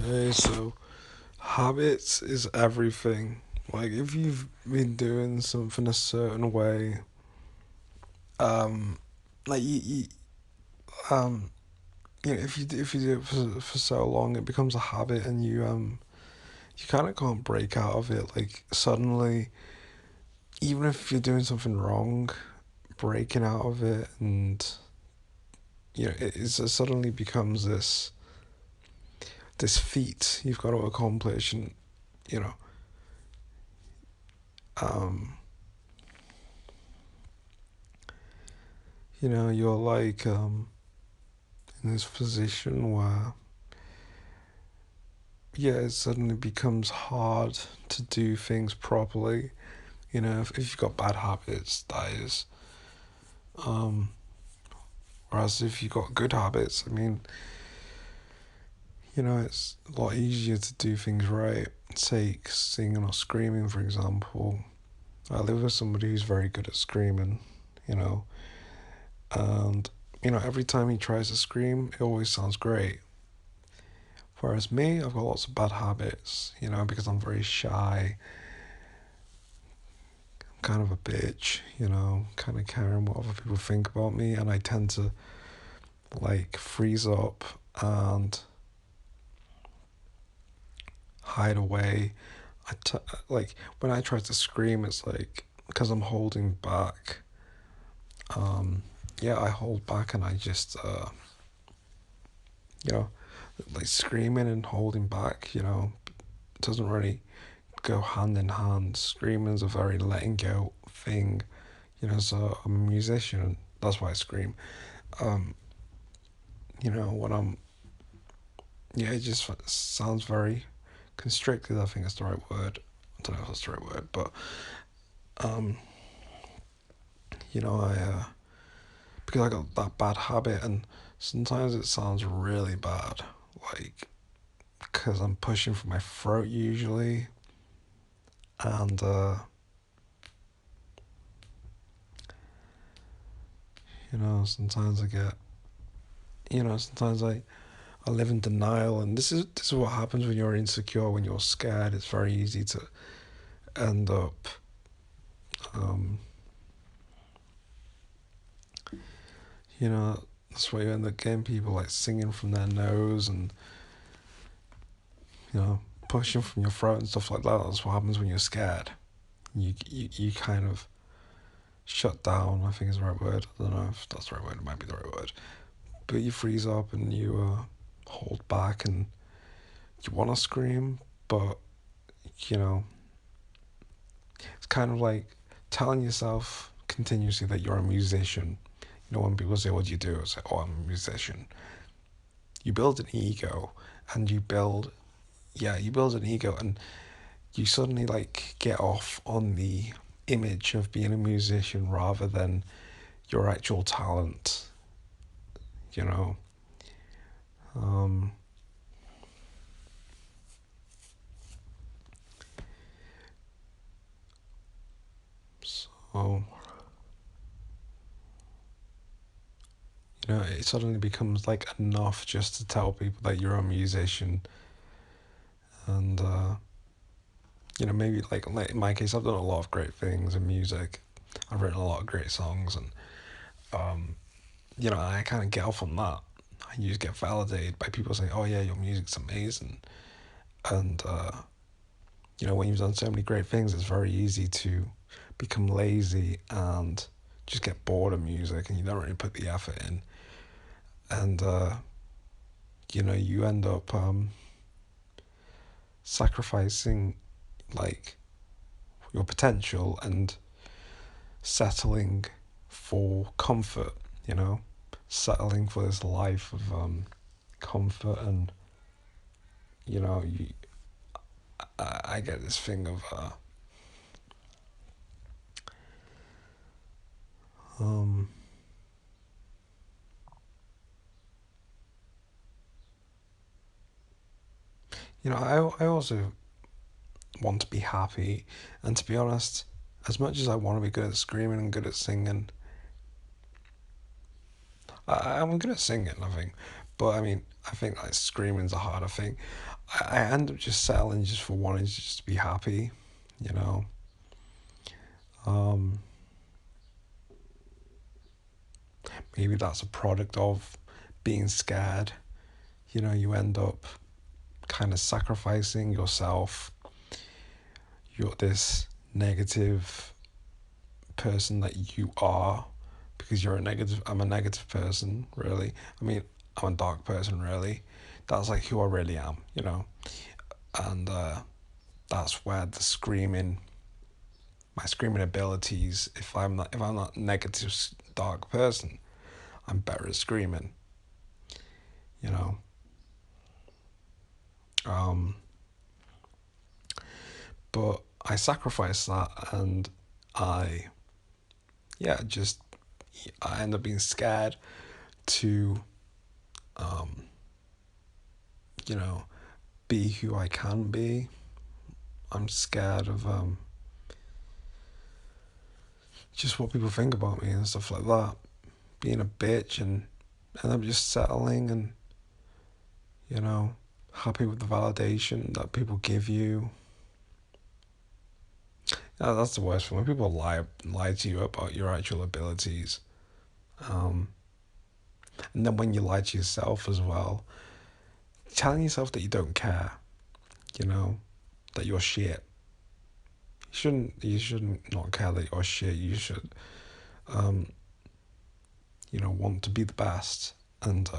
Okay, so habits is everything. Like if you've been doing something a certain way, um, like um, if you do it for so long, it becomes a habit, and you kind of can't break out of it. Like suddenly, even if you're doing something wrong, breaking out of it, and it suddenly becomes this feat you've got to accomplish, and you know, um, you're like in this position where yeah, it suddenly becomes hard to do things properly. If you've got bad habits, that is. Um, Whereas if you've got good habits, I mean, it's a lot easier to do things right. Say singing or screaming, for example. I live with somebody who's very good at screaming, you know, and every time he tries to scream, it always sounds great. Whereas me, I've got lots of bad habits, because I'm very shy, kind of a bitch, kind of caring what other people think about me, and I tend to like freeze up and hide away. Like when I try to scream, it's like because I'm holding back. Yeah, I hold back and I just you know, like screaming and holding back. It doesn't really go hand in hand. Screaming is a very letting go thing. So I'm a musician. That's why I scream. Um, when I'm yeah, it just sounds very constricted. I think that's the right word. I don't know if that's the right word, but um, I because I got that bad habit, and sometimes it sounds really bad, like because I'm pushing for my throat usually, and sometimes I get, sometimes I live in denial, and this is what happens when you're insecure, when you're scared. It's very easy to end up, um, you know, that's why you end up getting people like singing from their nose and pushing from your throat and stuff like that. That's what happens when you're scared. You kind of shut down. I think is the right word. I don't know if that's the right word. It might be the right word. But you freeze up and you hold back and you want to scream, but you know it's kind of like telling yourself continuously that you're a musician. When people say, "What do you do?" I say, "Oh, I'm a musician." You build an ego, and you build an ego, and you suddenly like get off on the image of being a musician rather than your actual talent. You know, um, so it suddenly becomes like enough just to tell people that you're a musician, and maybe like in my case, I've done a lot of great things in music. I've written a lot of great songs, and um, I kind of get off on that. You just get validated by people saying, "Oh yeah, your music's amazing," and when you've done so many great things, it's very easy to become lazy and just get bored of music, and you don't really put the effort in, and you end up sacrificing like your potential and settling for comfort. You know, settling for this life of comfort, and you I get this thing of um I also want to be happy, and to be honest, as much as I want to be good at screaming and good at singing, I'm good at singing, I think, But I mean, I think like screaming's a harder thing. I end up just settling just for wanting to just be happy, you know. Um, Maybe that's a product of being scared. You know, you end up kind of sacrificing yourself. You're this negative person that you are because you're a negative. I'm a negative person, really. I mean, I'm a dark person, really. That's like who I really am, you know. And that's where the screaming, my screaming abilities. If I'm not negative dark person, I'm better at screaming, you know. Um, but I sacrifice that, and I, yeah, just I end up being scared to, um, you know, be who I can be. I'm scared of just what people think about me and stuff like that. Being a bitch and I'm just settling and, you know, happy with the validation that people give you. Yeah, that's the worst thing when people lie to you about your actual abilities. Um, and then when you lie to yourself as well, telling yourself that you don't care, you know, that you're shit. You shouldn't not care that you're shit. You should, um, you know, want to be the best and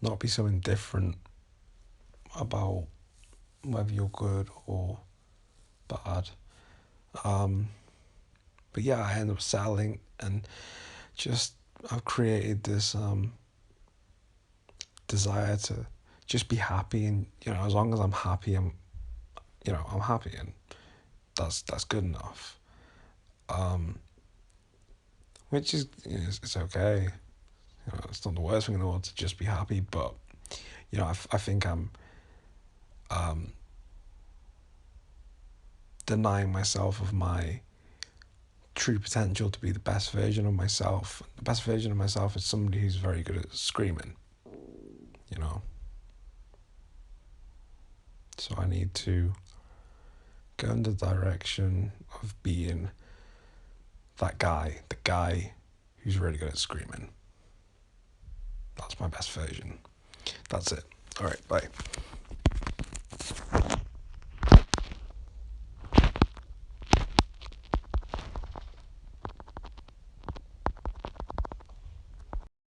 not be so indifferent about whether you're good or bad. Um, but yeah, I end up selling and just I've created this desire to just be happy, and you know, as long as I'm happy, I'm happy, and that's good enough. Um, which is, you know, it's okay. You know, it's not the worst thing in the world to just be happy, but you know, I think I'm um, denying myself of my true potential to be the best version of myself. The best version of myself is somebody who's very good at screaming, you know. So I need to go in the direction of being that guy, the guy who's really good at screaming. That's my best version. That's it. All right, bye.